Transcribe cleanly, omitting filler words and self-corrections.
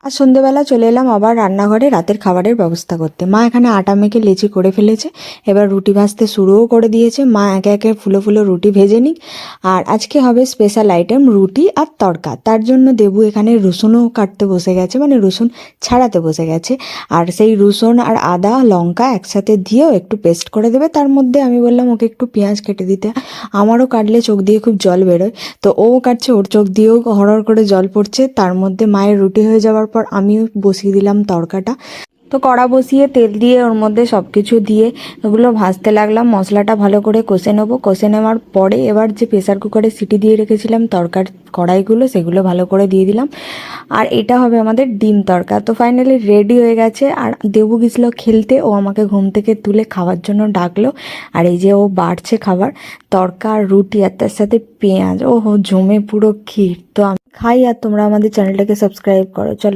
আর সন্ধ্যেবেলা চলে এলাম আবার রান্নাঘরে রাতের খাবারের ব্যবস্থা করতে। মা এখানে আটা মেখে লেচি করে ফেলেছে, এবার রুটি ভাজতে শুরুও করে দিয়েছে। মা একে একে ফুলো ফুলো রুটি ভেজে নিক। আর আজকে হবে স্পেশাল আইটেম রুটি আর তড়কা। তার জন্য দেবু এখানে রসুনও কাটতে বসে গেছে, মানে রসুন ছাড়াতে বসে গেছে। আর সেই রসুন আর আদা লঙ্কা একসাথে দিয়েও একটু পেস্ট করে দেবে। তার মধ্যে আমি বললাম ওকে একটু পেঁয়াজ কেটে দিতে, আমারও কাটলে চোখ দিয়ে খুব জল বেরোয়, তো ও কাটছে, ওর চোখ দিয়েও হরহর করে জল পড়ছে। তার মধ্যে মায়ের রুটি হয়ে যাওয়ার পর আমিও বসিয়ে দিলাম তড়কাটা। তো কড়া বসিয়ে তেল দিয়ে ওর মধ্যে সব কিছু দিয়ে এগুলো ভাজতে লাগলাম। মশলাটা ভালো করে কষে নেবো। কষে নেওয়ার পরে এবার যে প্রেসার কুকারে সিটি দিয়ে রেখেছিলাম তড়কার কড়াইগুলো, সেগুলো ভালো করে দিয়ে দিলাম। আর এটা হবে আমাদের ডিম তড়কা। তো ফাইনালি রেডি হয়ে গেছে। আর দেবু গেছিলো খেলতে, ও আমাকে ঘুম থেকে তুলে খাওয়ার জন্য ডাকলো। আর এই যে ও বাড়ছে খাবার, তড়কা আর রুটি আর তার সাথে পেঁয়াজ, ও জমে পুরো ক্ষীর। তো আমি খাই আর তোমরা আমাদের চ্যানেলটাকে সাবস্ক্রাইব করো। চলো।